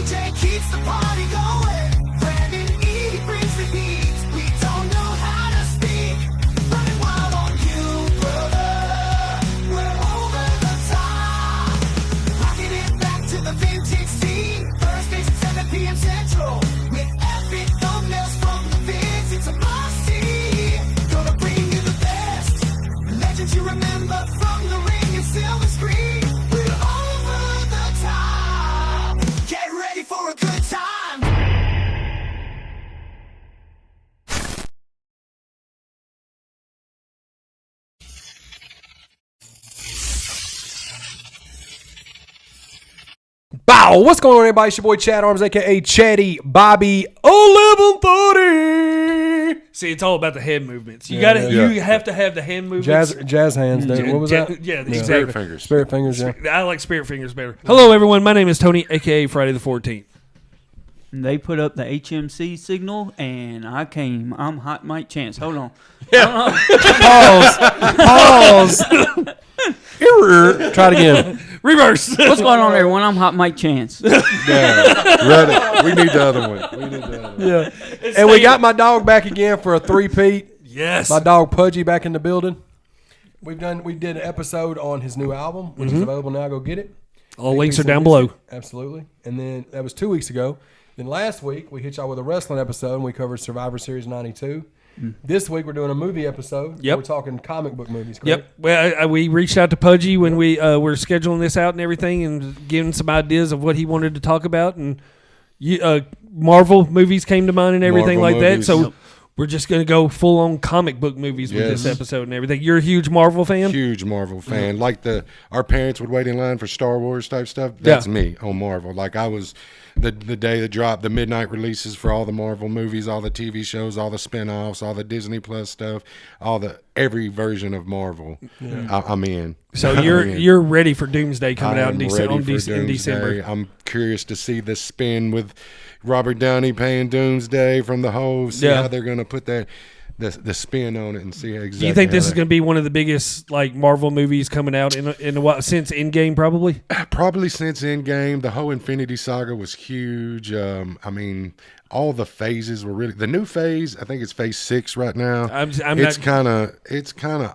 DJ keeps the party going. Brandon E brings the heat. We don't know how to speak. Running wild on you, brother. We're over the top. Rocking it back to the vintage scene. Thursdays at 7 p.m. Central. With epic thumbnails from the vids. It's a must-see. Gonna bring you the best. Legends you remember from the ring and silver screen. We're over the top. Get ready for a good time. Bow! What's going on, everybody? It's your boy Chad Arms, aka Chatty Bobby 1130. See, it's all about the head movements. You you have to have the hand movements. Jazz hands. What was that? Yeah, Spirit exactly. fingers. Spirit fingers. Yeah. I like spirit fingers better. Hello, everyone. My name is Tony, aka Friday the 14th. They put up the HMC signal, and I came. I'm Hot Mike Chance. Hold on. Pause. Try it again. Reverse. What's going on, everyone? I'm Hot Mike Chance. Yeah, ready. We need the other one. Yeah. And we got my dog back again for a three-peat. Yes. My dog Pudgy back in the building. We did an episode on his new album, which is available now. Go get it. All links are down below. Absolutely. And then that was 2 weeks ago. Then last week we hit y'all with a wrestling episode and we covered Survivor Series 92. This week we're doing a movie episode. Yep. We're talking comic book movies. Correct? Yep. Well, we reached out to Pudgy when we were scheduling this out and everything, and giving some ideas of what he wanted to talk about, and Marvel movies came to mind and everything Marvel like movies. that. So we're just going to go full on comic book movies with this episode and everything. You're a huge Marvel fan. Huge Marvel fan. Like our parents would wait in line for Star Wars type stuff. That's me on Marvel. Like I was the day that dropped the midnight releases for all the Marvel movies, all the TV shows, all the spinoffs, all the Disney Plus stuff, every version of Marvel. Yeah. I'm in. So you're ready for Doomsday coming out in December. I'm curious to see the spin with Robert Downey playing Doomsday from the Hove. See how they're going to put the spin on it and see exactly. Do you think this is going to be one of the biggest Marvel movies coming out in a while since Endgame? Probably since Endgame. The whole Infinity Saga was huge. I mean, all the phases were really the new phase. I think it's phase 6 right now. It's kind of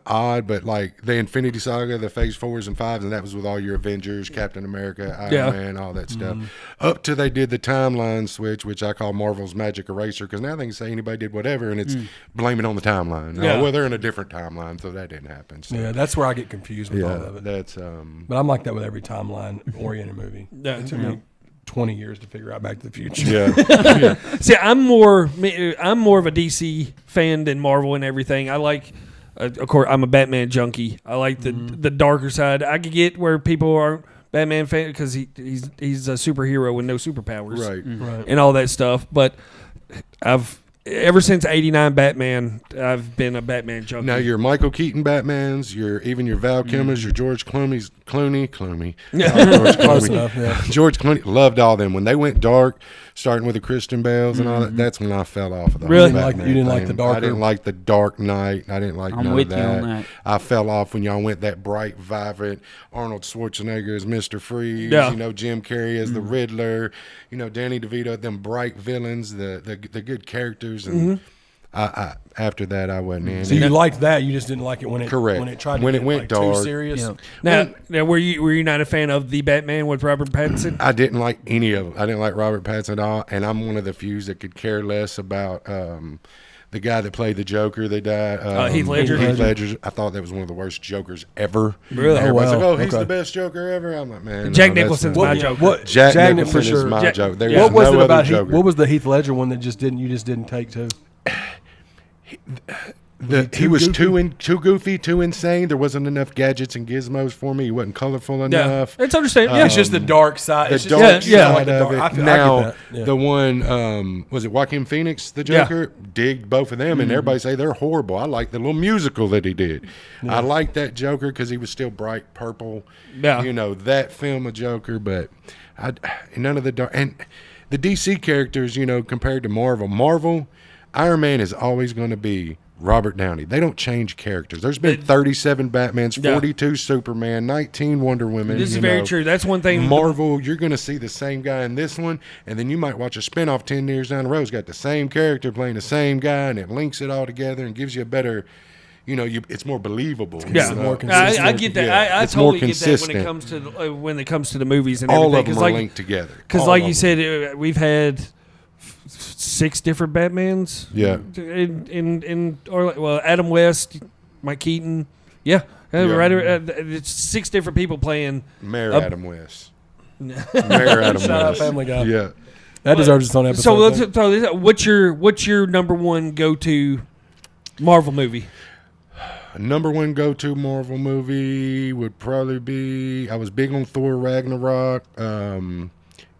odd, but like the Infinity Saga, the phase 4s and 5s, and that was with all your Avengers, Captain America, Iron Man, all that stuff. Up to they did the timeline switch, which I call Marvel's magic eraser, because now they can say anybody did whatever, and it's blame it on the timeline. Well, they're in a different timeline, so that didn't happen. So. Yeah, that's where I get confused with all of it. That's but I'm like that with every timeline-oriented movie. It took me 20 years to figure out Back to the Future. Yeah. See, I'm more of a DC fan than Marvel and everything. I like, of course, I'm a Batman junkie. I like the darker side. I could get where people aren't Batman fan because he's a superhero with no superpowers, right, and all that stuff. But ever since '89 Batman, I've been a Batman junkie. Now your Michael Keaton Batmans, even your Val Kilmers, your George Clooney. George Clooney. George Clooney, loved all them. When they went dark, starting with the Christian Bales and all that, that's when I fell off of the really? whole Batman You didn't like thing. the darker? I didn't like the Dark Knight. I didn't like none of with you on that. I fell off when y'all went that bright, vibrant Arnold Schwarzenegger as Mr. Freeze, Jim Carrey as the Riddler, Danny DeVito, them bright villains, the good characters, and I after that I wasn't in. So you liked that, you just didn't like it when it tried to when get it went dark. too serious. Now, were you not a fan of the Batman with Robert Pattinson? I didn't like any of them. I didn't like Robert Pattinson at all, and I'm one of the few that could care less about the guy that played the Joker. They died. Heath Ledger. Heath Ledger. I thought that was one of the worst Jokers ever. Really? Everybody's wow. like, he's the best Joker ever. I'm like, man. Jack Nicholson's my Joker. Jack Nicholson for sure. is my Joker. There What was no it about? other Joker. What was the Heath Ledger one that you just didn't take to? He was too goofy, too insane. There wasn't enough gadgets and gizmos for me. He wasn't colorful enough. It's understandable. It's just the dark side. The dark side of it. I get Now, that. Yeah. the one, was it Joaquin Phoenix, the Joker? Digged both of them, and everybody say they're horrible. I like the little musical that he did. I like that Joker because he was still bright purple. Yeah. That film of Joker, but none of the dark. And the DC characters, compared to Marvel, Iron Man is always going to be Robert Downey. They don't change characters. There's been 37 Batmans, 42 Superman, 19 Wonder Women. This is very true. That's one thing. Marvel, you're going to see the same guy in this one, and then you might watch a spinoff 10 years down the road. It's got the same character playing the same guy, and it links it all together and gives you a better, it's more believable. Yeah, more consistent. I get that. Yeah, I it's more totally get that consistent. when it comes to the movies and All everything. of them are linked together. Because, All like of you them. said, we've had 6 different Batmans. Yeah. Adam West, Mike Keaton. Yeah. Right. It's 6 different people playing. Mayor Adam West. Mayor Adam Shout out West. Family Guy. Yeah. That deserves its own episode. So let's throw this. What's your number one go-to Marvel movie? Number one go-to Marvel movie would probably be, I was big on Thor Ragnarok,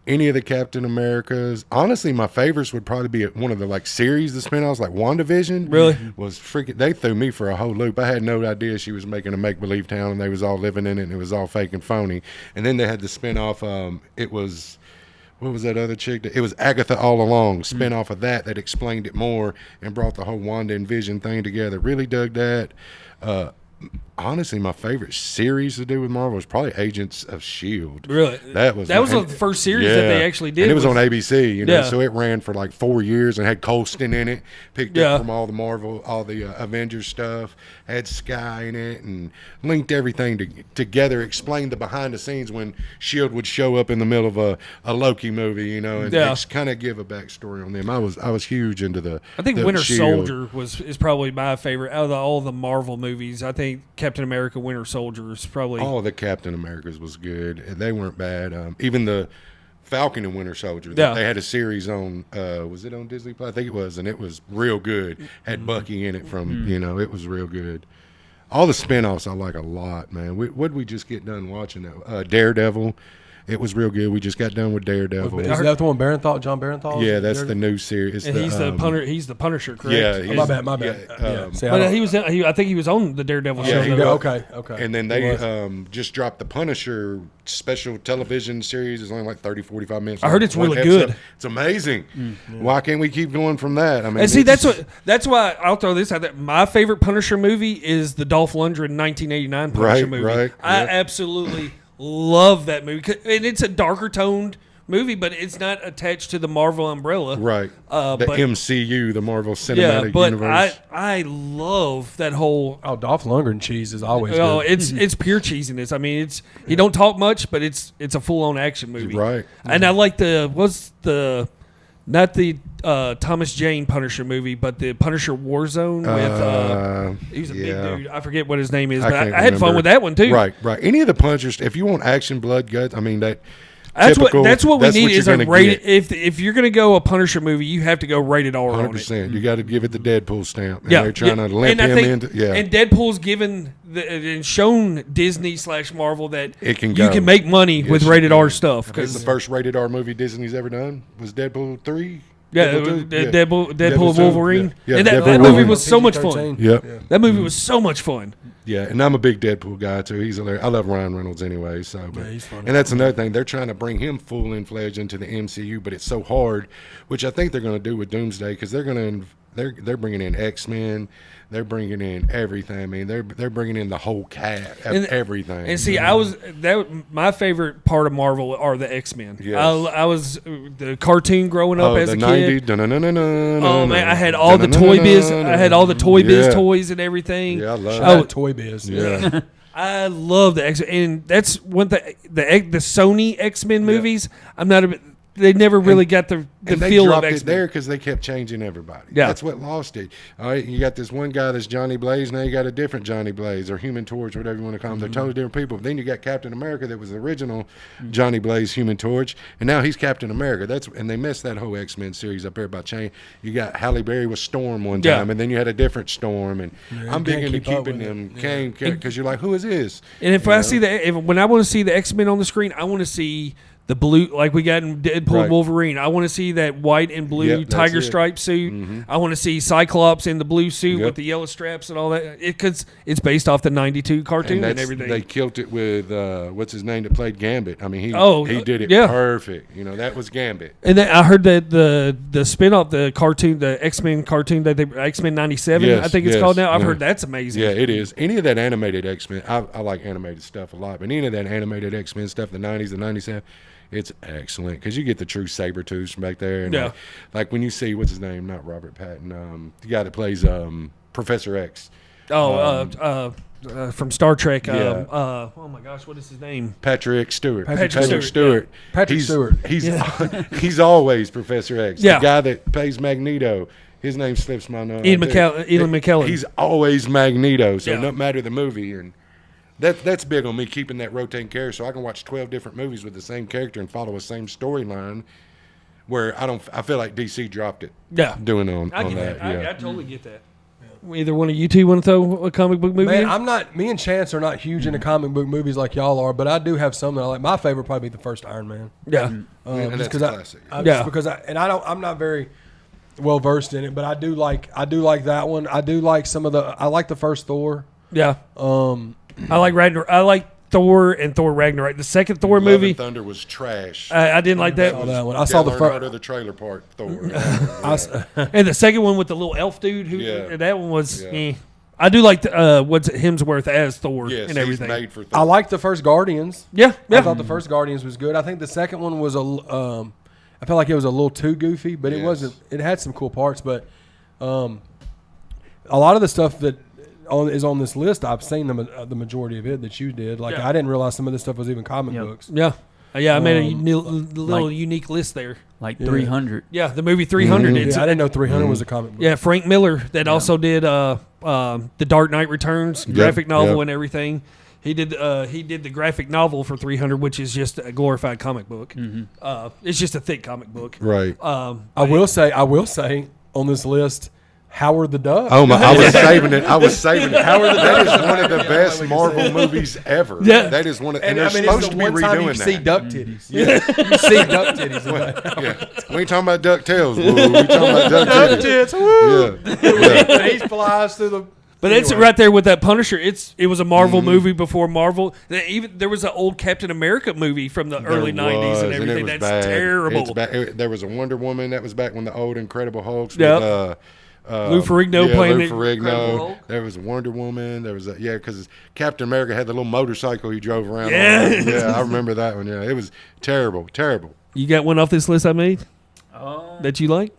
any of the Captain Americas. Honestly, my favorites would probably be one of the series, the spin-offs, like WandaVision. Really? Was freaking, they threw me for a whole loop. I had no idea she was making a make-believe town and they was all living in it and it was all fake and phony. And then they had the spin-off, it was... What was that other chick? It was Agatha All Along, spin-off of that explained it more and brought the whole Wanda and Vision thing together. Really dug that. Honestly, my favorite series to do with Marvel was probably Agents of S.H.I.E.L.D. Really? That was the first series that they actually did. And it was on ABC, Yeah. so it ran for 4 years and had Colston in it, picked Yeah. up from all the Marvel, all the Avengers stuff, had Sky in it, and linked everything together, explained the behind the scenes when S.H.I.E.L.D. would show up in the middle of a Loki movie, and kind of give a backstory on them. I was huge into the I think the Winter S.H.I.E.L.D. Soldier is probably my favorite out of all the Marvel movies. I think Captain America: Winter Soldier is probably. All the Captain Americas was good. They weren't bad. Even the Falcon and Winter Soldier. Yeah. They had a series on. Was it on Disney Plus? I think it was, and it was real good. Had Bucky in it from. It was real good. All the spinoffs I like a lot, man. What did we just get done watching? Daredevil. It was real good. We just got done with Daredevil. Is that the one John Barenthal? Yeah, that's the new series. And he's the Punisher, correct? Yeah, My bad. Yeah, See, But I think he was on the Daredevil show. he though. was. Okay. And then they just dropped the Punisher special television series. It's only 30, 45 minutes. I heard it's One really episode. good. It's amazing. Why can't we keep going from that? I mean, And see, that's why I'll throw this out there. My favorite Punisher movie is the Dolph Lundgren 1989 Punisher movie. Right, I yeah. absolutely love that movie, and it's a darker toned movie, but it's not attached to the Marvel umbrella. right. The but- MCU, the Marvel Cinematic but Universe. I love that whole. Dolph Lundgren cheese is always Oh, good. it's pure cheesiness. I mean, he don't talk much, but it's a full on action movie. Right. And I like not the Thomas Jane Punisher movie, but the Punisher Warzone with he's a big dude. I forget what his name is, but can't I had fun remember. with that one too. Right. Any of the Punishers, if you want action, blood, guts, I mean, That's typical, what we need is you're a gonna rated. get. If you're gonna go a Punisher movie, you have to go rated R on it. 100%. You got to give it the Deadpool stamp. And Yeah, they're trying to limp and I him think, into. Yeah. And Deadpool's given and shown Disney / Marvel that It can you go. can make money with Yes, rated you R can. stuff. It's 'cause- the first rated R movie Disney's ever done. Was Deadpool 3? Yeah, Deadpool 2? Deadpool Deadpool 2? Wolverine. Yeah. And Yeah, that Deadpool movie Wolverine. was so much fun. PG-13. Yep. Yeah. That movie was so much fun. Yeah, and I'm a big Deadpool guy too. He's hilarious. I love Ryan Reynolds anyway. So, but, he's funny. and that's another thing. They're trying to bring him full in fledged into the MCU, but it's so hard, which I think they're going to do with Doomsday because they're bringing in X-Men. They're bringing in everything. I mean, they're bringing in the whole cast of everything. And see, my favorite part of Marvel are the X-Men. Yes. I was the cartoon growing up as the a kid. 90s. Oh man, I had all the Toy Biz. I had all the Toy Biz toys and everything. Yeah, I love Shout out it. Toy Biz. Yeah. I love the X-Men, and that's one thing. The Sony X-Men movies. I'm not a. They never really got the And they feel of dropped it X-Men. there because they kept changing everybody. Yeah. That's what lost it. All right, you got this one guy that's Johnny Blaze. Now you got a different Johnny Blaze or Human Torch, whatever you want to call them. They're totally different people. Then you got Captain America that was the original Johnny Blaze, Human Torch, and now he's Captain America. And they messed that whole X-Men series up there by change. You got Halle Berry with Storm one time, and then you had a different Storm. And I'm big can't into keep up keeping with them it. because you're like, who is this? And if I see when I want to see the X-Men on the screen, I want to see the blue, like we got in Deadpool Right. and Wolverine. I want to see that white and blue Yep, that's tiger it. stripe suit. I want to see Cyclops in the blue suit Yep. with the yellow straps and all that. Because it's based off the '92 cartoon and everything. They killed it with what's his name that played Gambit. I mean, he did it yeah. perfect. You know, that was Gambit. And then I heard that the spinoff, the cartoon, the X-Men cartoon that they X-Men '97, Yes, I think it's yes, called now. I've yeah. heard that's amazing. Yeah, it is. Any of that animated X-Men, I like animated stuff a lot, but any of that animated X-Men stuff, the 90s, the 97, it's excellent because you get the true Sabretooths from back there. And Yeah. like when you see, what's his name? Not Robert Patton. The guy that plays Professor X. From Star Trek. Yeah. Oh my gosh, what is his name? Patrick Stewart. Patrick Stewart. Stewart, Patrick he's, Stewart. He's always Professor X. Yeah. The guy that plays Magneto. His name slips my mind. Ian McKellen. He's always Magneto, so Yeah. no matter the movie, and that's big on me keeping that rotating character, so I can watch 12 different movies with the same character and follow a same storyline. Where I feel like DC dropped it. Yeah. Doing on I get that. that. Yeah. I totally get that. Either one of you two want to throw a comic book movie Man, in? me and Chance are not huge into comic book movies like y'all are, but I do have some that I like. My favorite probably be the first Iron Man. Yeah. And Just that's 'cause a classic. I, Yeah. just because I'm not very well versed in it, but I do like that one. I do like I like the first Thor. Yeah. I like Ragnarok. I like Thor and Thor Ragnarok. The second Thor Love movie, and Thunder was trash. I didn't like that. saw that one. I saw the Leonardo, the trailer part. Thor. And the second one with the little elf dude, Yeah. that one was. Yeah. Eh. I do like what's it, Hemsworth as Thor Yes, and everything. he's made for Thor. I like the first Guardians. Yeah, I yeah. thought the first Guardians was good. I think the second one was I felt like it was a little too goofy, but it Yes. wasn't. It had some cool parts, but a lot of the stuff that is on this list, I've seen the majority of it that you did. Like Yeah. I didn't realize some of this stuff was even comic Yep. books. Yeah. I made a little like- unique list there. Like Yeah. 300. Yeah, the movie 300. Yeah, It's, I didn't know 300 was a comic book. yeah, Frank Miller that also did The Dark Knight Returns graphic novel yep. and everything. He did the graphic novel for 300, which is just a glorified comic book. It's just a thick comic book. Right. I will say on this list, Howard the Duck. Oh my! I was saving it. Howard the That is one of the best Marvel movies ever. Yeah. That is one of, and they're I mean, supposed it's to the be one time you redoing see that. duck titties. Yeah, you see duck titties. in that. Yeah. We ain't talking about DuckTales. Woo. We talking about duck Duck titties. tits. Woo! Yeah. He flies through the. But it's Anyway. right there with that Punisher. It was a Marvel movie before Marvel. Even there was an old Captain America movie from the early There '90s was, and everything. it was That's bad. terrible. It's bad. There was a Wonder Woman that was back when the old Incredible Hulks. Yep. With, Lou Ferrigno playing Lou the Incredible Ferrigno. Hulk. There was a Wonder Woman. There was because Captain America had the little motorcycle he drove around. Yes. on. Yeah, I remember that one. Yeah, it was terrible. You got one off this list I made that you like?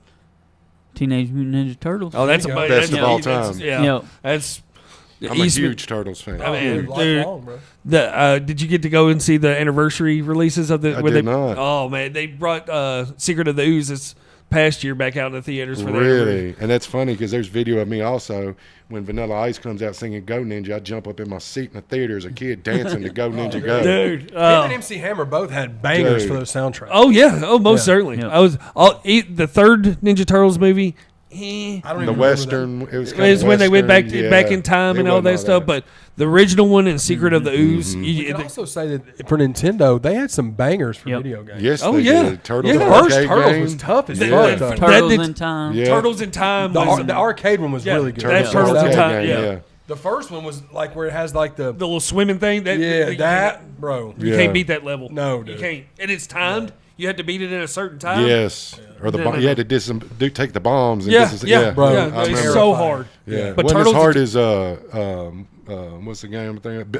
Teenage Mutant Ninja Turtles. Oh, that's There you a go. Best of all time. Yeah, Yep. that's. I'm a Eastman- huge Turtles fan. I mean, Lifelong, dude, bro. did you get to go and see the anniversary releases of the? I where did they, not. Oh man, they brought Secret of the Ooze this past year back out in the theaters for that. Really? And that's funny because there's video of me also when Vanilla Ice comes out singing Go Ninja. I jump up in my seat in the theater as a kid dancing to Go Ninja Go. Dude, Him and MC Hammer both had bangers Dude. for those soundtracks. oh yeah, oh most Yeah. certainly. Yep. I was the third Ninja Turtles movie. I don't The even Western, it was kind Is of when they went back Western, back yeah. in time It and all wasn't that stuff. But the original one and Secret of the Ooze, You you, can also say that for Nintendo, they had some bangers for Yep. video games. Yes, Oh, they yeah. did. Turtles Yeah. The The first arcade Turtles game. was tough as Yeah. fuck. That- though. Turtles did- in Time. Yeah. Turtles in Time. The, was, the arcade one was Yeah, really good. that's The Turtles in arcade Time, game. yeah. The first one was like where it has like the the little swimming thing. That yeah that bro. you Yeah. can't beat that level. No, you dude. can't. And it's timed. You had to beat it in a certain time. Yes. Or the No, no, you had to take the bombs. And Yeah, yeah, bro. yeah. I It's remember. so hard. Yeah, But wasn't as Turtles hard as what's the game I'm thinking?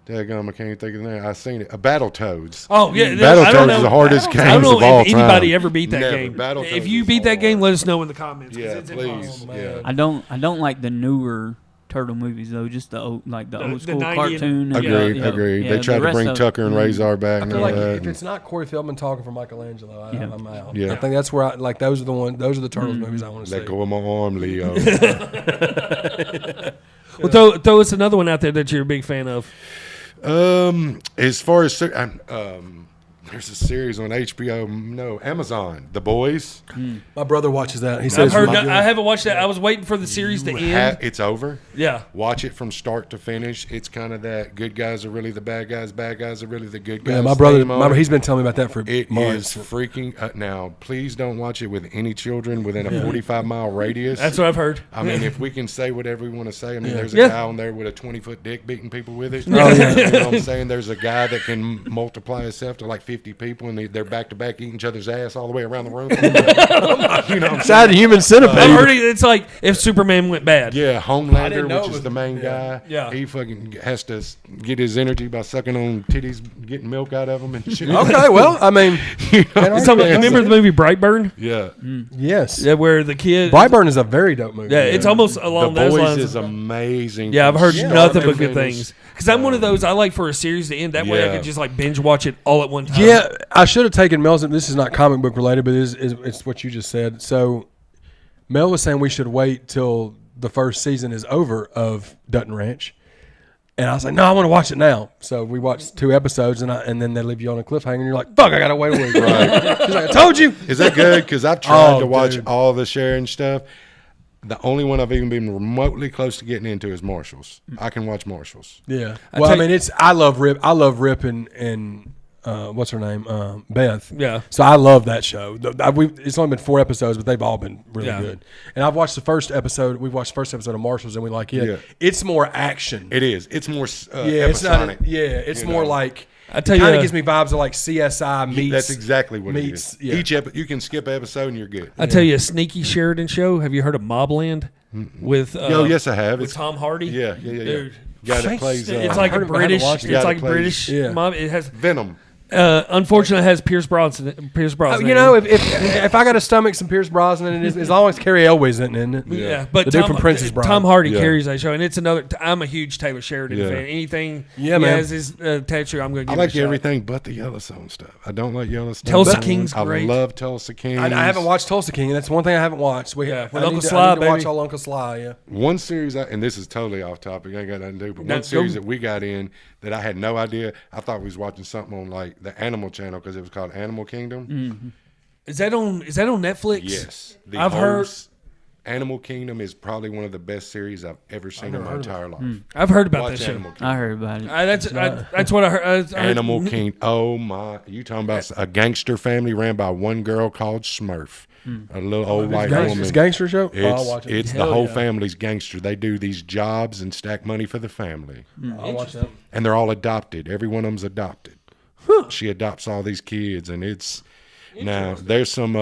Daggum, I can't even think of the name. I seen it. Battletoads. Oh yeah, I don't Battletoads know. is the hardest I don't games know of all if anybody time. ever beat that Never. game. Battletoads If you is beat that game, hard. let us know in the comments. 'cause Yeah, it's please. impossible. Yeah. I don't like the newer Turtle movies though. Just the old The school 90 cartoon. and- Agreed, yeah, agreed. yeah, They tried the to rest bring of- Tucker and Razor back I and feel all like that. if it's not Corey Feldman talking for Michelangelo, Yeah. I'm out. Yeah. I think that's where those are the Turtles movies I want to see. Let go of my arm, Leo. Well, throw us another one out there that you're a big fan of. As far as There's a series on HBO, Amazon, The Boys. My brother watches that. He says I've it's heard. really good. I haven't watched that. I was waiting for the series to end. It's over. Yeah. Watch it from start to finish. It's kind of that good guys are really the bad guys are really the good guys. Yeah, my brother, he's been telling me about that for months. Is freaking now, please don't watch it with any children within a 45-mile radius. That's what I've heard. I mean, if we can say whatever we want to say, I mean, there's a Yeah. guy on there with a 20-foot dick beating people with it. Oh, yeah. You know what I'm saying? There's a guy that can multiply himself to like 50 people, and they're back to back eating each other's ass all the way around the room. You know, Inside the human centipede. I've heard it's like if Superman went bad. yeah, didn't Homelander, know it which was- is the main guy. Yeah. He fucking has to get his energy by sucking on titties, getting milk out of them and shit. Okay, well, I mean, It's something- remember the movie Brightburn? Yeah. yes. Yeah, where the kid. Brightburn is a very dope movie. Yeah, it's almost along The those Boys lines. is amazing. Yeah, I've heard From nothing start but to good finish. things. Because I'm one of those, I like for a series to end. That way I Yeah. could just like binge watch it all at one time. Yeah, I should have taken Mel's. This is not comic book related, but it's what you just said. So Mel was saying we should wait till the first season is over of Dutton Ranch. And I was like, no, I want to watch it now. So we watched 2 episodes, and then they leave you on a cliffhanger, and you're like, fuck, I got to wait a week. Right. She's like, I told you. Is that good? Because I've tried Oh, to watch dude. all the sharing stuff. The only one I've even been remotely close to getting into is Marshalls. I can watch Marshalls. Yeah. Well, I tell mean, I love Rip and what's her name? Beth. Yeah. So I love that show. It's only been 4 episodes, but they've all been really Yeah. good. And I've watched the first episode. We've watched the first episode of Marshalls, and we like it. Yeah. It's more action. It is. It's more Yeah, it's not. episodic. It's you more know. like. I tell It kind you, of gives me vibes of like CSI meets. That's exactly what meets- it is. yeah. Each you can skip an episode and you're good. I tell you a sneaky Sheridan show. Have you heard of Mobland? With Oh, yes, I have. with It's Tom Hardy. Yeah. Dude, Guy that plays it's I've like a heard of it, I haven't British. watched it. It's Guy like that plays- British Yeah. mob. It has. Venom. Unfortunately, it has Pierce Brosnan. Pierce Brosnan. You know, if I got to stomach some Pierce Brosnan, as long as Carrie Elway's in it, isn't it? Yeah, but The dude from Princess Bride. Tom Hardy Yeah. carries that show, and it's another. I'm a huge Taylor Sheridan Yeah. fan. Anything Yeah, he man. has his tattoo, I'm going to I give like it a shot. everything but the Yellowstone stuff. I don't like Yellowstone. Tulsa But King's I great. love Tulsa King. I haven't watched Tulsa King, and that's one thing I haven't watched. Yeah, with I Uncle need to- Sly, I need to watch baby. all Uncle Sly. Yeah. One series, and this is totally off topic. I ain't got nothing to do. But No, one series go. that we got in that I had no idea. I thought we was watching something on like the Animal Channel because it was called Animal Kingdom. Is that on Netflix? Yes, I've heard. Animal Kingdom is probably one of the best series I've ever seen in my entire life. I've heard about Watch that show. Animal Kingdom. I heard about it. That's what I heard. I heard- Animal King. Oh my! You talking about a gangster family ran by one girl called Smurf, a little old white woman. It's a gangster show. I'll It's, watch it. it's the Hell whole yeah. family's gangster. They do these jobs and stack money for the family, I'll watch that. and they're all adopted. Every one of them's adopted. She adopts all these kids, and it's now there's some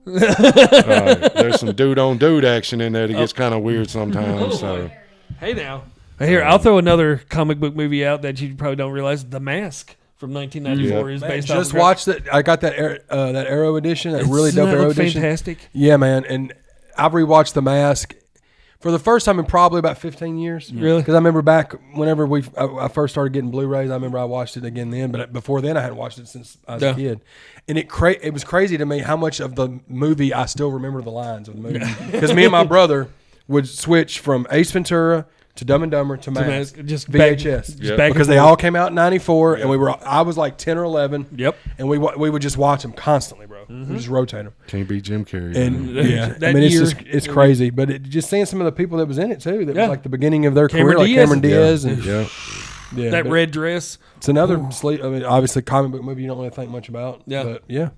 there's some dude on dude action in there that gets kind of weird sometimes. So Hey now. Here, I'll throw another comic book movie out that you probably don't realize. The Mask from 1994 is Man, based off. just of watched it. I got that Arrow edition, that really Doesn't dope that Arrow look edition. fantastic. Yeah, man. And I've rewatched The Mask for the first time in probably about 15 years. Really? Because I remember back whenever I first started getting Blu-rays, I remember I watched it again then. But before then, I hadn't watched it since I was Yeah. a kid. And it was crazy to me how much of the movie I still remember the lines of the movie. Because me and my brother would switch from Ace Ventura to Dumb and Dumber to Mask. just back- VHS. just Yeah. back and Because they forth. all came out in 94, and I was like 10 or 11. Yep. And we would just watch them constantly, bro. We just rotate them. can't beat Jim Carrey. And man. yeah, That I mean, year- it's crazy. But just seeing some of the people that was in it too, that Yeah. was like the beginning of their Cameron career, like Diaz. Cameron Diaz, and yeah. yeah, That but red dress. It's another sleep. I mean, obviously, comic book movie you don't really think much about. Yeah. but yeah,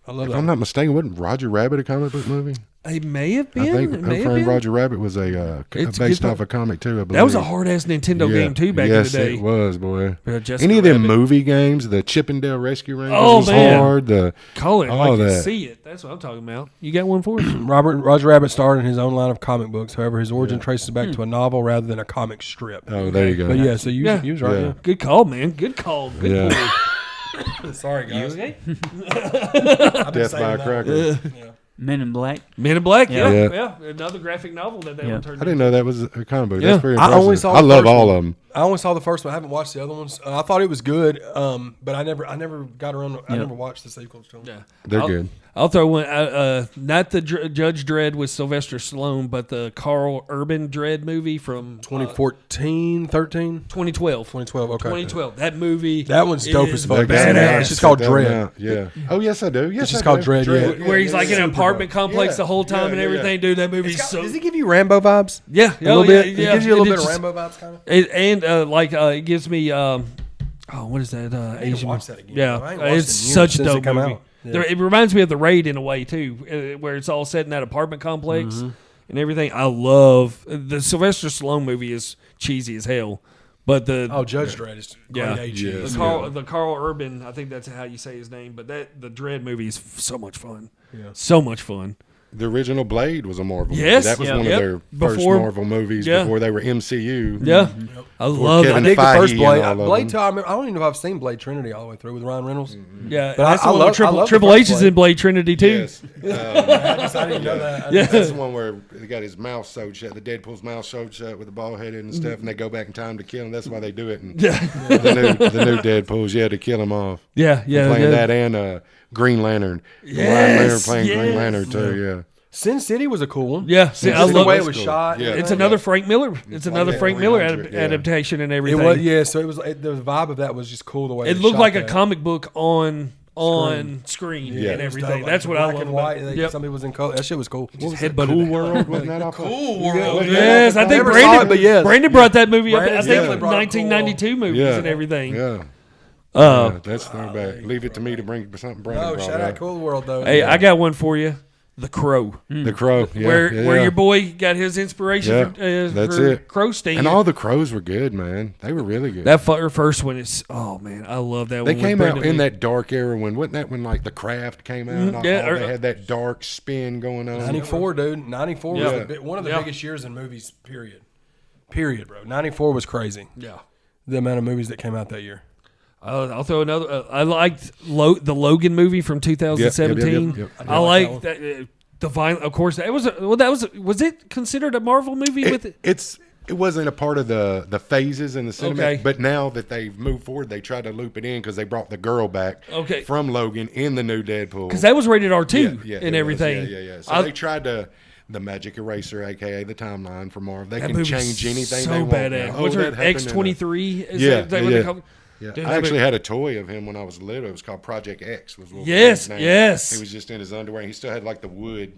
I love If that. I'm not mistaken, wasn't Roger Rabbit a comic book movie? It may have been. I think it may have Who Framed been. Roger Rabbit was It's based good off a comic too. I believe That was a hard ass Nintendo game too back yes, in the day. it was, boy. Jessica Any of them Rabbit. movie games, the Chippendale Rescue Rangers Oh, was man. hard. The Call it all like you that. see it. That's what I'm talking about. You got one for us? Roger Rabbit starred in his own line of comic books. However, his origin traces back to a novel rather than a comic strip. Oh, there you go. But yeah, so you was right. Yeah. Yeah. Good call, man. Good call. Good Yeah. Sorry, guys. okay? Death by a Cracker. Men in Black. Men in Black, yeah. Yeah. Another graphic novel that they Yeah. were turned I didn't know that was a comic book. Yeah. That's very I impressive. only saw I the love first all one. of them. I only saw the first one. I haven't watched the other ones. I thought it was good, but I never got around. I never watched the sequels to them. Yeah, They're good. I'll throw one. Not the Judge Dredd with Sylvester Stallone, but the Carl Urban Dredd movie from 2014, 13? 2012. 2012, okay. 2012. That movie. That one's dope as fuck. Badass. It's just called Check that one Dredd. out. Yeah. Oh yes, I do. Yes, It's just I called do. Dredd, yeah. Where he's like in an Super apartment dope. complex Yeah, the whole time yeah, and yeah. everything, dude. That movie's Does it give you Rambo vibes? yeah, A little bit. Yeah, It gives you a little And bit of it's Rambo vibes, kind of. it gives me what is that? I need to Asian watch that again. Yeah, I ain't watched it's it in years such a since it dope come movie. out. Yeah. It reminds me of The Raid in a way too, where it's all set in that apartment complex Mm-hmm. and everything. I love the Sylvester Stallone movie is cheesy as hell, but the Judge Dredd is great Yeah. AG. Yes. the Carl Urban, I think that's how you say his name, but the Dredd movie is so much fun. Yeah. So much fun. The original Blade was a Marvel Yes. movie. That was Yeah. one Yep. of their first Before- Marvel movies Yeah. before they were MCU. Yeah, I love Kevin I dig the Feige first and Blade. all of Blade them. 2, I don't even know if I've seen Blade Trinity all the way through with Ryan Reynolds. Yeah, But that's I the one love- with Triple, I love the Triple first H is Blade. in Blade Trinity too. Yes. I didn't know that. Yeah. That's the one where they got his mouth sewed shut, the Deadpool's mouth sewed shut with the bald headed and stuff, and they go back in time to kill him. That's why they do it. And Yeah, the new Deadpool's, to kill him off. yeah, Playing that and Green Lantern. Yes, Ryan Reynolds playing yes. Green Lantern too. Yeah. Sin City was a cool one. Yeah, see, I Just the love way it. it was cool. shot. Yeah. It's another Frank Miller. It's another like Frank Miller 300, yeah. adaptation and It everything. was, yeah. So the vibe of that was just cool. The way It they looked shot like a that. comic book on screen Yeah. and It was everything. dope. That's what I Black love and about white. it. Yep. Somebody was in color. That shit was cool. What was Headbutted that? Cool it. World? Wasn't that off? Cool World. Yes, I think Never saw Brandon. it, but yes. Brandon brought that movie up. I Brandon think definitely brought up 1992 movies Yeah. and everything. Yeah. Uh, That's throwback. Leave it to me to bring something Brandon No, brought shout out up. Cool World though. Hey, I got one for you. The Crow. The Crow. Yeah, where yeah. your boy got his inspiration Yeah, that's for it. Crow Sting. And all the crows were good, man. They were really good. that first one is, oh man, I love that They one. with came out Brandon in Lee. that dark era wasn't that when like The Craft came out? yeah, They had that dark spin going on. 94, dude. 94 Yeah. was one of the Yeah. biggest years in movies. Period, bro. 94 was crazy. Yeah. The amount of movies that came out that year. I'll throw another. I liked the Logan movie from 2017. Yep. I like that. The violent, of course. That was it considered a Marvel movie with it? It wasn't a part of the phases in the cinema, Okay. but now that they've moved forward, they tried to loop it in because they brought the girl back Okay. from Logan in the new Deadpool. Because that was rated R2 it and was. everything. Yeah. So I- they tried to the magic eraser, aka the timeline for Marvel. They that can movie's change anything so they want. badass. now. What's that her happened in a- X-23? Is Yeah, that what yeah. they call it? Yeah, Dude, I that actually movie- had a toy of him when I was little. It was called Project X. Was what Yes, his name. yes. He was just in his underwear. He still had like the wood.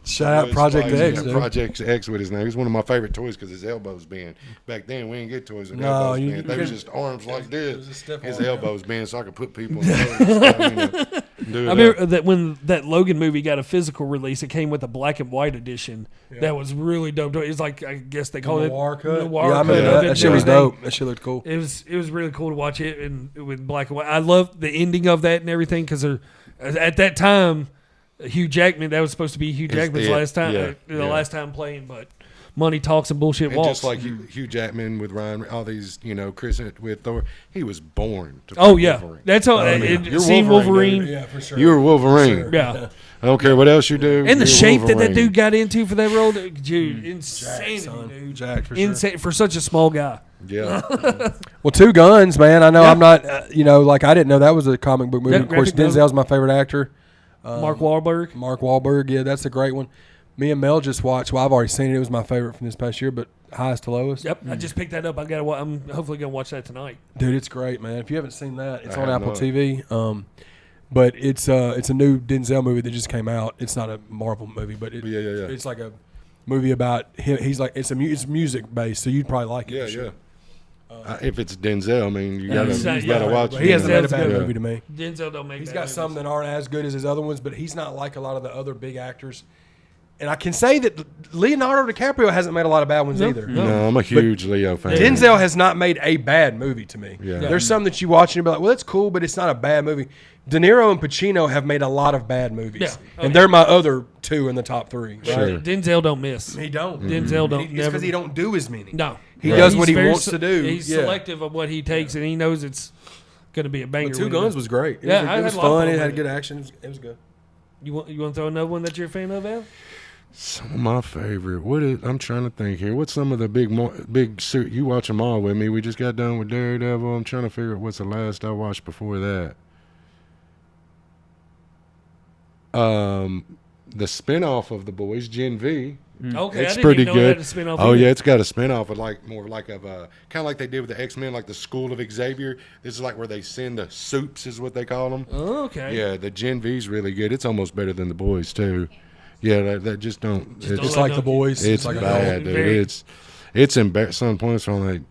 Shout out wood Project spikes. X, Yeah, dude. Project X with his name. He was one of my favorite toys because his elbows bend. Back then, we didn't get toys with No, elbows you- bend. you They was could- just arms like was a this. stiff His arm, yeah. elbows bend, so I could put people in the I remember that when that Logan movie got a physical release, it came with a black and white edition. That was really dope. It's like, I guess they call it Noir cut. noir Yeah, I cut remember of that. it That shit was and everything. dope. That shit looked cool. It was really cool to watch it with black and white. I love the ending of that and everything because at that time, Hugh Jackman, that was supposed to be Hugh Jackman's yeah, last time, yeah, the yeah. last time playing, but money talks and bullshit And walks. just like Hugh Jackman with Ryan, all these, Chris with Thor, he was born to oh play yeah, Wolverine. that's how You're seeing Wolverine, Wolverine. Yeah, for sure. You're Wolverine. Yeah. I don't care what else you do. And the you're shape that Wolverine. dude got into for that role, dude, insanity, son. dude. Jack, for sure. Insane for such a small guy. Yeah. Well, Two Guns, man. I know Yeah. I'm not, like I didn't know that was a comic book movie. Yeah, Of course, graphic novel. Denzel's my favorite actor. Mark Wahlberg. Mark Wahlberg, yeah, that's a great one. Me and Mel just watched. Well, I've already seen it. It was my favorite from this past year, but Highest to Lowest. Yep, I just picked that up. I'm hopefully gonna watch that tonight. Dude, it's great, man. If you haven't seen that, it's I on have Apple not. TV. But it's a new Denzel movie that just came out. It's not a Marvel movie, but Yeah. it's like a movie about him. He's like it's music based, so you'd probably like it. Yeah, for sure. yeah. If it's Denzel, I mean, you Yeah, gotta watch it. He hasn't made a bad Denzel's good. movie to me. Denzel don't make. He's bad got movies. some that aren't as good as his other ones, but he's not like a lot of the other big actors. And I can say that Leonardo DiCaprio hasn't made a lot of bad ones either. No, I'm a huge Leo fan. Denzel has not made a bad movie to me. Yeah. There's some that you watch and you're like, well, that's cool, but it's not a bad movie. De Niro and Pacino have made a lot of bad movies. Yeah. Oh, and they're my other two in the top three. Right? Sure. Denzel don't miss. He don't. Denzel don't. It's never. because he don't do as many. No, He does He's what he very wants to do. He's Yeah. selective of what he takes, and he knows it's going to be a banger. But Two when he Guns does. was great. Yeah, I it was had a lot of fun. fun It had with good action. It was good. You want to throw another one that you're a fan of, Al? Some of my favorite. I'm trying to think here. What's some of the big suit? You watch them all with me. We just got done with Daredevil. I'm trying to figure out what's the last I watched before that. The spinoff of The Boys, Gen V. Okay, It's I didn't pretty even know good. It had a spin-off Oh either. yeah, it's got a spinoff of kind of like they did with the X-Men, like the School of Xavier. This is like where they send the soups, is what they call them. Oh, okay. Yeah, the Gen V's really good. It's almost better than The Boys too. Yeah, that just don't. It's like The Boys. It's like bad, dude. Very- It's embarrassing. Some points where I'm like,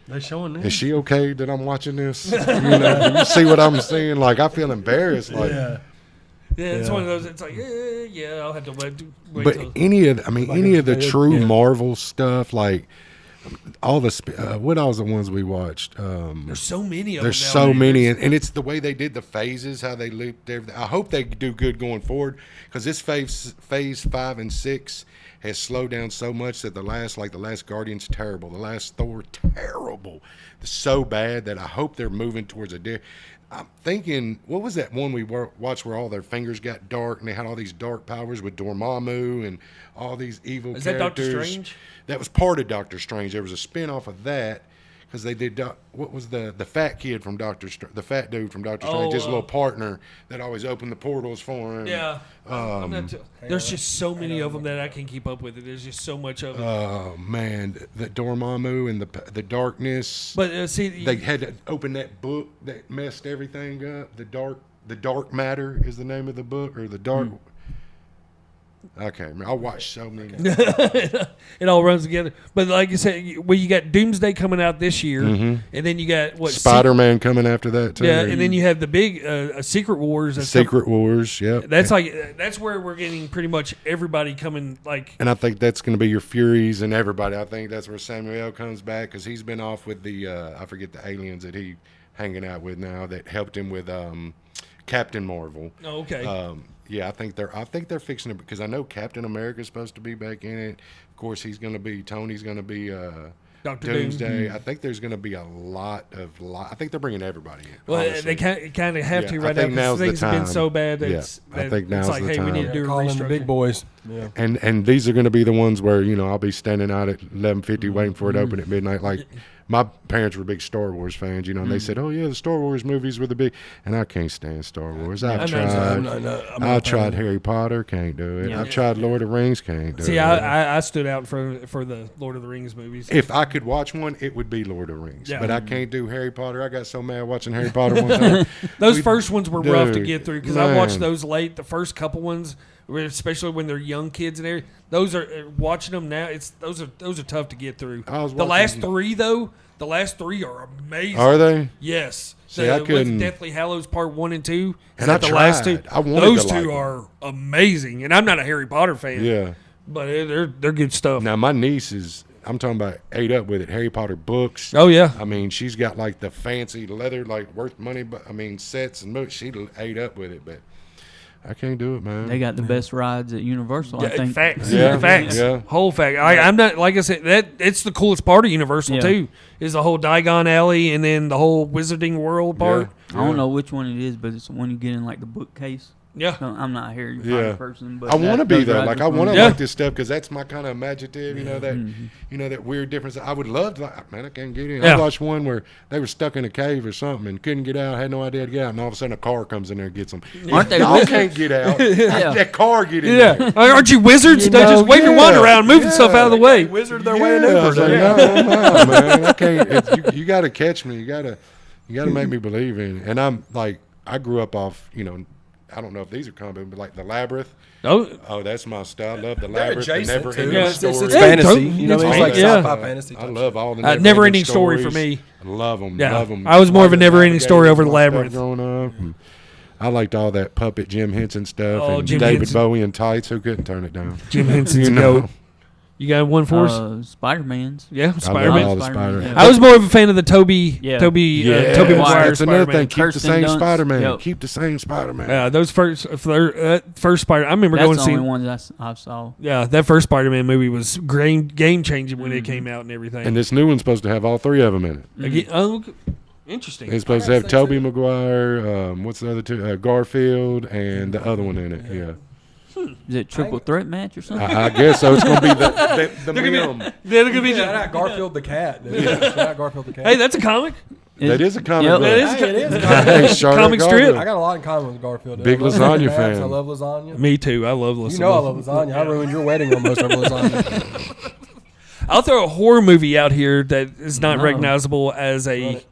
They showing that. is she okay that I'm watching this? You see what I'm seeing? Like, I feel embarrassed. Like, Yeah. Yeah, it's Yeah. one of those. It's like, yeah, I'll have to wait but till. any of the true Yeah. Marvel stuff, like all the what all was the ones we watched? There's so many of There's them. so nowadays. many, and it's the way they did the phases, how they looped everything. I hope they do good going forward, because this phase 5 and 6 has slowed down so much that the last Guardian's terrible, the last Thor terrible, so bad that I hope they're moving towards I'm thinking, what was that one we watched where all their fingers got dark and they had all these dark powers with Dormammu and all these evil Is that characters? Doctor Strange? That was part of Doctor Strange. There was a spin-off of that because they did. What was the fat kid from the fat dude from Doctor Strange? His little partner that always opened the portals for him. Yeah. There's just so many of them that I can't keep up with it. There's just so much of it. Oh man, the Dormammu and the darkness. But see, They had to open that book that messed everything up. The dark matter is the name of the book, or the dark. Okay, I watched so many. it all runs together. But like you said, you got Doomsday coming out this year, and then you got what Spider-Man coming after that too. Yeah, and then you have the big Secret Wars. And Secret Wars. Yep. That's where we're getting pretty much everybody coming. Like, and I think that's going to be your Furies and everybody. I think that's where Samuel comes back because he's been off with the I forget the aliens that he hanging out with now that helped him with Captain Marvel. oh, okay, Yeah, I think they're fixing it because I know Captain America's supposed to be back in it. Of course, Tony's going to be Dr. Doomsday. Doom. I think there's going to be a lot. I think they're bringing everybody in. well, honestly. they kind of have Yeah, to I right think now now's because the things have been time. so bad. That Yeah, it's, I think it's now's like, the hey, we time. need to do a Calling the restructure. big boys. Yeah. And these are going to be the ones where I'll be standing out at 11:50 waiting for it to open at midnight. Like my parents were big Star Wars fans, and they said, "Oh yeah, the Star Wars movies were the big." And I can't stand Star Wars. I've tried. I'm not I a tried fan. Harry Potter, can't do it. Yeah. I've tried Lord of the Rings, can't do See, it. I stood out for the Lord of the Rings movies. If I could watch one, it would be Lord of the Rings. Yeah. But I can't do Harry Potter. I got so mad watching Harry Potter one time. Those first ones were rough to dude, get through because I watched man. those late. The first couple ones, especially when they're young kids and everything. Those are watching them now. Those are tough to get through. I was The last watching- three though, the last three are amazing. Are they? Yes. See, I what's couldn't- Deathly Hallows Part 1 and 2. Is And that I the last two? tried. I wanted Those to two like them. are amazing, and I'm not a Harry Potter fan. Yeah. but they're good stuff. Now my niece is. I'm talking about ate up with it. Harry Potter books. Oh yeah. I mean, she's got like the fancy leather, like worth money, but I mean sets and books. She ate up with it, but I can't do it, man. They got the best rides at Universal, I think. Facts. Yeah, Facts. yeah. Whole fact. I'm not, like I said, that it's the coolest part of Universal Yeah. too. Is the whole Diagon Alley and then the whole Wizarding World part. I don't know which one it is, but it's the one you get in like the bookcase. Yeah. So I'm not a Harry Potter Yeah. person, but I want to be those though. rides Like are I want to fun. Yeah. like this stuff because that's my kind of imaginative. That weird difference. I would love to. Like, man, I can't get in. Yeah. I watched one where they were stuck in a cave or something and couldn't get out. Had no idea how to get out, and all of a sudden a car comes in there and gets them. Aren't they Y'all wizards? can't get out. Yeah. That car get in Yeah. there. Aren't you wizards? You They just know, wave your wand yeah, around, move yourself out of the way. Wizard their way in I was like, there. no, man, I can't. You got to catch me. You got to make me believe in it. And I'm like, I grew up off, I don't know if these are common, but like the Labyrinth. Oh, Oh, that's my style. I love the They're Labyrinth. The adjacent never too. ending Yeah, It's story. fantasy. totally. It's It's like yeah. sci-fi fantasy. I love all the never-ending story for me. I love them. Yeah. Love them. I was more of a never-ending story over the Labyrinth. Growing up, and I liked all that puppet Jim Henson stuff Oh, and Jim David Henson. Bowie in tights. Who couldn't turn it down? Jim Henson's You a know. goat. You got one for us? Spider-Man's. Yeah, I love Spider-Man. all the Spider-Man, Spider-Man. yeah. I was more of a fan of the Toby Yeah. Tobey Tobey Maguire That's another Spider-Man. thing. Keep the Kirsten same Dunst. Spider-Man. Yep. Keep the same Spider-Man. Yeah, those first Spider. I remember That's going the to see. only ones I saw. Yeah, that first Spider-Man movie was game changing when it came out and everything. And this new one's supposed to have all three of them in it. Again, oh, interesting. It's supposed to have Tobey Maguire. What's the other two? Garfield and the other one in it. Yeah. Is it triple threat match or something? I guess so. It's going to be the minimum. They're gonna be Shout out Garfield the cat. Dude. Shout out Garfield the cat. Hey, that's a comic. That is a comic Yep. book. That is Hey, it is. Hey, Charlotte comic strip. Garfield. I got a lot in common with Garfield. Dude. Big I love lasagna crabs, fan. I love lasagna. Me too. I love lasagna. You know I love lasagna. I ruined your wedding almost over lasagna. I'll throw a horror movie out here that is not No. recognizable as a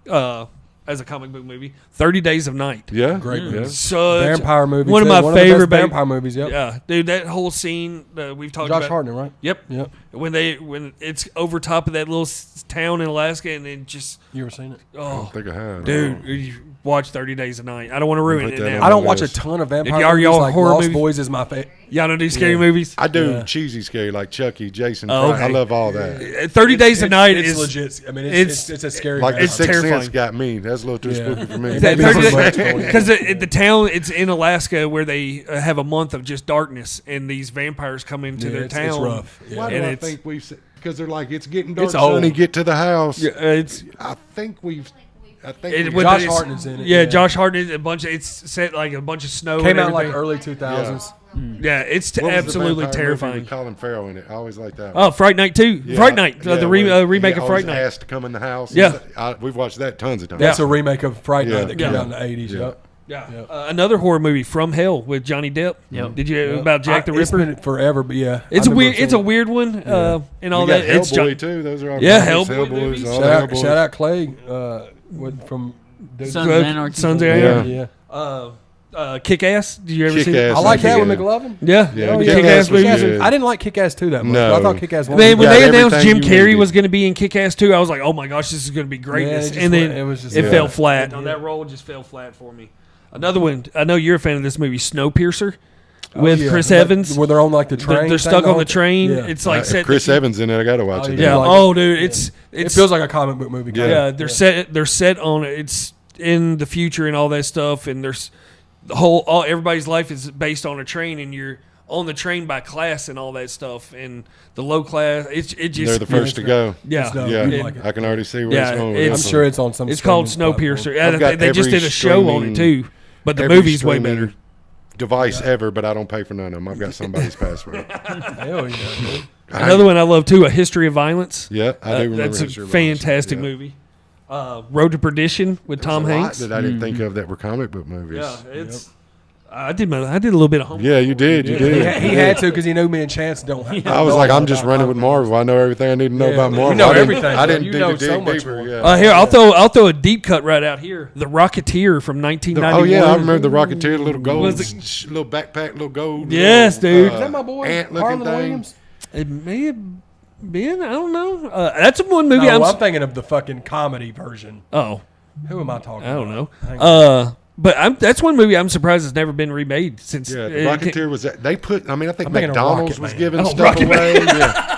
comic book movie. 30 Days of Night. Yeah. Great Yeah. movie. Such Vampire movie. One of too. my the favorite best vampire movies. Yep. Yeah, dude, that whole scene we've talked Josh about. Hartnett, right? Yep. Yep. When it's over top of that little town in Alaska, and it just You ever seen it? I don't think I have. dude, you watch 30 Days of Night. I don't want to ruin Put it that now. on I don't my watch a list. ton of vampire Are movies. y'all Like horror Lost movies? Boys is my favorite. Y'all don't do scary Yeah. movies. I do Yeah. cheesy scary like Chucky, Jason. Oh, Fry. I okay. love all that. 30 Days of Night it's is legit. I mean, it's- it's a scary. Like the It's vampire. Sixth terrifying. Sense got me. That's a little too Yeah. spooky for me. That Maybe 30 it's days- much. because the town it's in Alaska where they have a month of just darkness, and these vampires come into Yeah, their it's town. rough. Yeah. Why do And I it's- think we? Because they're like it's getting dark. It's old. Sonny, get to the house. Yeah, it's I think we've. I think it, we've with Josh the- Hartnett's in it, Yeah, yeah. Josh Hartnett. A bunch. It's set like a bunch of snow. Came and out like everything. early 2000s. Yeah, it's What was the absolutely vampire movie terrifying. with Colin Farrell in it. I always like that. Oh, Fright Night 2. Yeah, Fright Night. yeah, The when remake he of Fright always Night. asked to come in the house. Yeah. We've watched that tons of times. That's a remake of Fright Night Yeah. that came Yeah. out in the 80s. Yeah. Yep. Yeah. Yep. Another horror movie, From Hell, with Johnny Depp. Yep. Did you about Jack the It's Ripper? been forever, but yeah. It's I a remember weird. seeing It's a it. weird one, and all You got that. It's Hellboy too. Those are all Yeah, comics, Hellboy Hellboys, movies. all Shout Hellboys. out Clay from Sons of Anarchy. Sons of Yeah. Anarchy. yeah. Kick Ass. Did you ever see? Kick-Ass. I like that Yeah. with McLovin. Yeah, Yeah, Oh, the yeah. Kick-Ass Kick-Ass was movies. good. I didn't like Kick-Ass 2 that much. No. I thought Kick-Ass 1 Man, was when got they announced everything Jim you Carrey needed. was going to be in Kick-Ass 2, I was like, "Oh my gosh, this is going to be greatness!" it just and then went- it was just- it Yeah. fell flat. It On did. that role, just fell flat for me. Another one. I know you're a fan of this movie, Snowpiercer, with yeah. Chris That- Evans. where they're on like the They're- train. They're thing stuck on whole the train. Yeah. It's like set. Chris Evans in it. I gotta watch Oh, it. yeah. Yeah. like Oh, it. dude, Yeah. it's It feels like a comic book movie. Yeah. kinda. yeah. They're set on it. It's in the future and all that stuff. And there's the whole everybody's life is based on a train, and you're on the train by class and all that stuff. And the low class, it just They're the first to go. yeah. It's dope. Yeah, You It- like it. I can already see where Yeah, it's going. with it's- I'm this sure one. it's on some. It's called streaming platform. Snowpiercer. Yeah, I've got they just every did a show on it streaming- too, but the Every movie's way streaming better. device ever, but I don't pay for none of them. I've got somebody's password. Hell yeah, dude. Another one I love too, A History of Violence. Yeah, I do remember. That's a History of Violence. fantastic Yeah. movie. Road to Perdition with Tom There's a lot Hanks. that I didn't think of that were comic book movies. Yeah, it's. I did a little bit of homework. Yeah, you did. You He, did. he had to because he knew me and Chance don't. I was like, I'm just running with Marvel. I know everything I need to know Yeah, about you Marvel. know I didn't- everything, I bro. didn't You dig know to dig so much deeper. more. Yeah. Here, I'll throw a deep cut right out here. The Rocketeer from 1991. Oh yeah, I remember the Rocketeer, the little gold, Was little backpack, little gold. Yes, little, dude. Is that my boy? Ant-looking Harlan thing. Williams? It may have been. I don't know. That's one movie. No, I'm. I'm thinking of the fucking comedy version. Oh, Who am I talking I don't know. about? Hang on. But that's one movie I'm surprised has never been remade since. Yeah, the it- Rocketeer was that they put. I mean, I think I'm thinking of McDonald's Rocket was Man. giving Oh, stuff Rocket away. Yeah.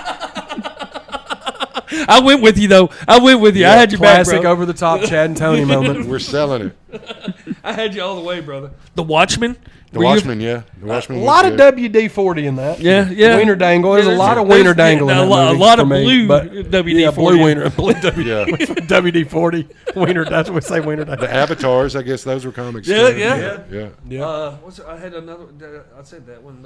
I went with you though. I went with you. I had your back, Classic bro. over the top Chad and Tony moment. We're selling it. I had you all the way, brother. The Watchmen. The Were you- Watchmen, yeah, the Watchmen. A was lot of good. WD-40 in that. Yeah, yeah. Wiener dangle. There's a lot of wiener dangle in a that lot, movie a lot for of me, blue but- WD-40. Yeah, blue wiener. Blue WD, Yeah. WD-40. Wiener. That's what we say. Wiener dangle. The Avatars, I guess those were comics. Yeah, too. yeah. yeah. Yeah. I had another. I said that one.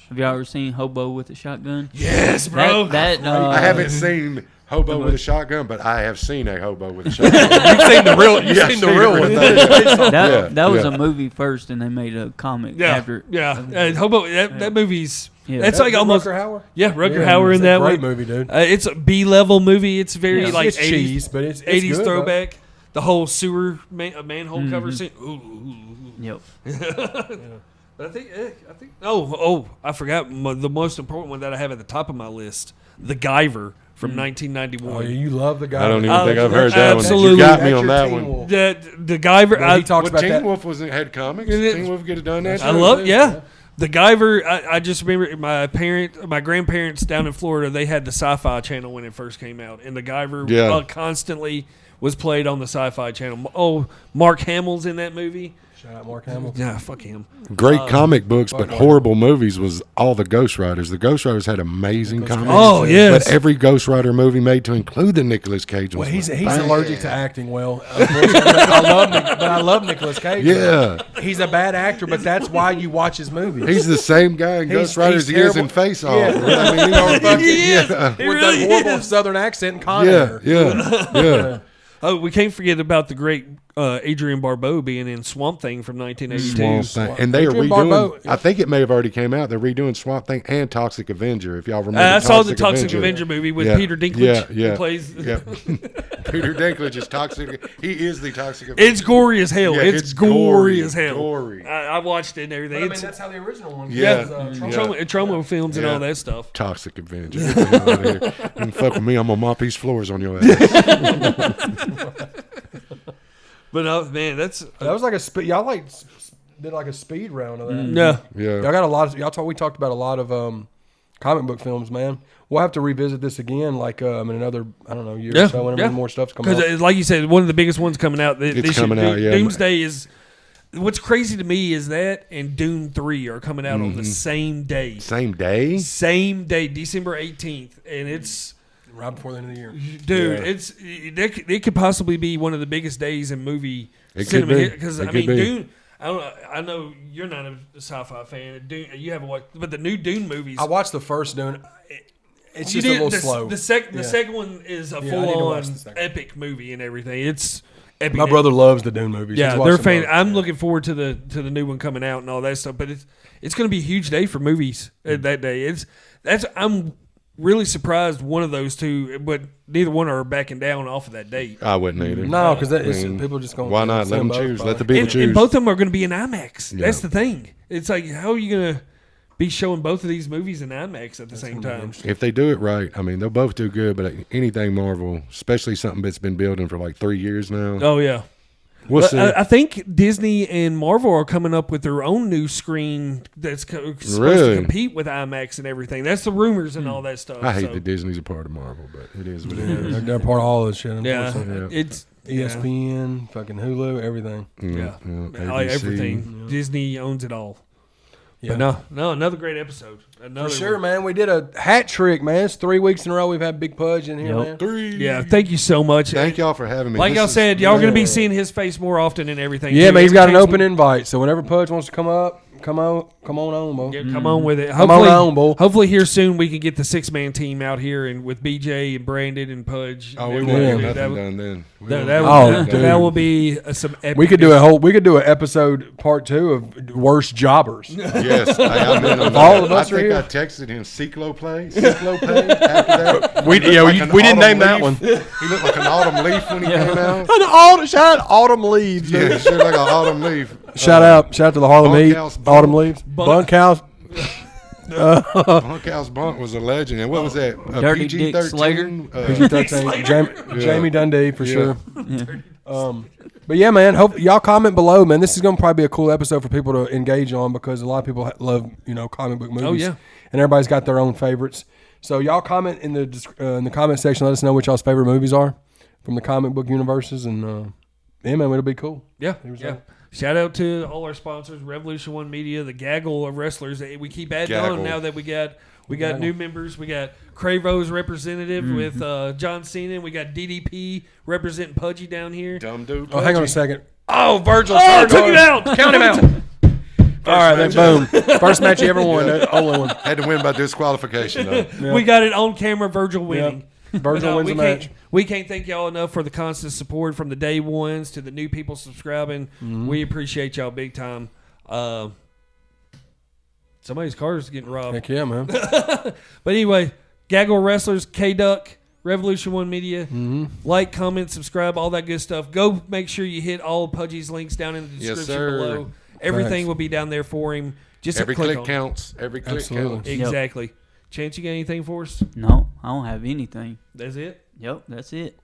Have y'all ever seen Hobo with a Shotgun? Yes, bro. That I haven't seen Hobo with a Shotgun, but I have seen a hobo with a shotgun. You've seen the real. You've Yeah, seen I've the seen real the one. real thing. that was yeah. a movie first, and they made a comic Yeah, after. yeah. Hobo. That movie's. Yeah. That's like almost. Rutger Hauer. Yeah, Rutger Yeah, Hauer it's in a that great one. movie, dude. It's a B-level movie. It's very It's- like it's 80s, cheese, but it's 80s good, throwback. The whole sewer manhole cover scene. Ooh. Yep. But I think. Oh, I forgot the most important one that I have at the top of my list: The Guyver from 1991. Oh, you love the guy. I don't even think I've heard that one. Absolutely. You got me That's on your that Teen one. Wolf. The Guyver. Well, he talks Well, about Teen that. Wolf had comics. Is it- Teen Wolf could have done that. I too. love, yeah. The Guyver. I just remember my grandparents down in Florida. They had the Sci-Fi Channel when it first came out, and the Guyver Yeah. constantly was played on the Sci-Fi Channel. Oh, Mark Hamill's in that movie. Shout out Mark Hamill. Yeah, fuck him. Great comic books, but horrible movies was all the Ghost Riders. The Ghost Riders had amazing comics. Oh, yes. But every Ghost Rider movie made to include the Nicolas Cage Well, was he's bad. allergic to acting. Well, I love Nicolas Cage. Yeah. He's a bad actor, but that's why you watch his movies. He's the same guy in Ghost Riders he is in Face Off. Yeah. I mean, With that horrible Southern accent and Con Air. yeah. Oh, we can't forget about the great Adrian Barbeau being in Swamp Thing from 1982. Swamp Thing. And they are Adrian redoing. Barbeau. I think it may have already came out. They're redoing Swamp Thing and Toxic Avenger. If y'all remember, I saw the Toxic Avenger movie with Peter Dinklage. Yeah, Who plays. Yeah. Peter Dinklage is toxic. He is the Toxic Avenger. It's gory as hell. Yeah, it's gory as hell. Gory. I watched it and everything. But, I mean, It's that's how the original one Yeah. was. Trauma films and Yeah. all that stuff. Toxic Avenger. Get the hell out of here. And fuck with me, I'm gonna mop these floors on your ass. But man, that's That was like a speed. Y'all did like a speed round of that. yeah. Yeah. Y'all got a lot. We talked about a lot of comic book films, man. We'll have to revisit this again, like in another, I don't know, year or so, whenever more stuff's coming out. Because, like you said, one of the biggest ones coming out. It's coming out, yeah. Doomsday is. What's crazy to me is that and Dune 3 are coming out on the same day. Same day? Same day, December 18th, and it's. Right before the end of the year. Dude, Yeah. it could possibly be one of the biggest days in movie It could cinema be. because It I could mean be. Dune. I know you're not a sci-fi fan. Dune, you haven't watched, but the new Dune movies. I watched the first Dune. It's you just a did- little slow. The second one is a I need to full-on watch the second. epic movie and everything. It's epic. My brother loves the Dune movies. Yeah, He's they're watched them fan. both. I'm looking forward to the new one coming out and all that stuff. But it's going to be a huge day for movies that day. I'm really surprised one of those two, but neither one are backing down off of that date. I wouldn't either. No, because mean, people are just going. Why not? Let them choose. Let the people And choose. both of them are going to be in IMAX. Yeah. That's the thing. It's like, how are you going to be showing both of these movies in IMAX at the same time? If they do it right, I mean, they'll both do good, but anything Marvel, especially something that's been building for like 3 years now, Oh yeah. we'll But see. I think Disney and Marvel are coming up with their own new screen that's supposed Really? to compete with IMAX and everything. That's the rumors and all that stuff. I hate so, that Disney's a part of Marvel, but it is what it is. They're part of all this shit. Yeah, unfortunately. it's ESPN, fucking Hulu, everything. yeah, ABC. like everything. Disney owns it all. Yeah. But no, another great episode. Another For sure, one. man. We did a hat trick, man. It's 3 weeks in a row we've had Big Pudge in here, Yep. man. 3. Yeah, thank you so much. Thank y'all for having me. Like This y'all is- said, y'all going to be yeah. seeing his face more often and everything. Yeah, too. man. He's got an Every open chance invite, so whenever Pudge wants to come up, come on on, we- bro. Come on with it. Come on on, boy. Hopefully here soon we can get the 6-man team out here and with BJ and Brandon and Pudge. Oh, we and won't everything. get That nothing would- done then. We That, won't that, get Oh, would- dude. that will be some epic. We could do an episode part 2 of worst jobbers. Yes, I'm in on that. All of us I are think here. I texted him Cycloplay. Cycloplay. After that, We He looked like an didn't name autumn that leaf. He looked like an autumn leaf when he came out. Shout out autumn leaves. Yeah, he looked like an autumn leaf. Shout out to the Harlem Heat, Bunkhouse Bunk. autumn leaves, bunkhouse. Bunkhouse Bunk was a legend. And what was that? Dirty Dick Slater. PG-13. Jamie Dundee for Yeah. sure. But yeah, man. Hope y'all comment below, man. This is gonna probably be a cool episode for people to engage on because a lot of people love comic book movies. Oh, yeah. And everybody's got their own favorites. So y'all comment in the comment section. Let us know what y'all's favorite movies are from the comic book universes, and yeah, man, it'll be cool. Yeah, Here's yeah. that. Shout out to all our sponsors, Revolution One Media, the gaggle of wrestlers that we keep adding Gaggle. on now that we got Gaggle. new members. We got Cravo's representative with John Cena. We got DDP representing Pudgy down here. Dumb dude. Oh, hang on a second. Oh, Virgil. Oh, took it out. Count him out. All right, then boom. First match you ever won. The only one. Had to win by disqualification, though. We got it on camera. Virgil winning. Virgil wins we the match. We can't thank y'all enough for the constant support from the day ones to the new people subscribing. We appreciate y'all big time. Somebody's car is getting robbed. Heck yeah, man. But anyway, Gaggle Wrestlers, K-Duck, Revolution One Media. Like, comment, subscribe, all that good stuff. Go make sure you hit all of Pudgy's links down in the Yes, description sir. below. Everything Thanks. will be down there for him. Just Every click click on it. counts. Every click Absolutely. counts. Exactly. Chance, you got anything for us? No, I don't have anything. That's it? Yep, that's it.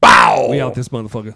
We out this motherfucker.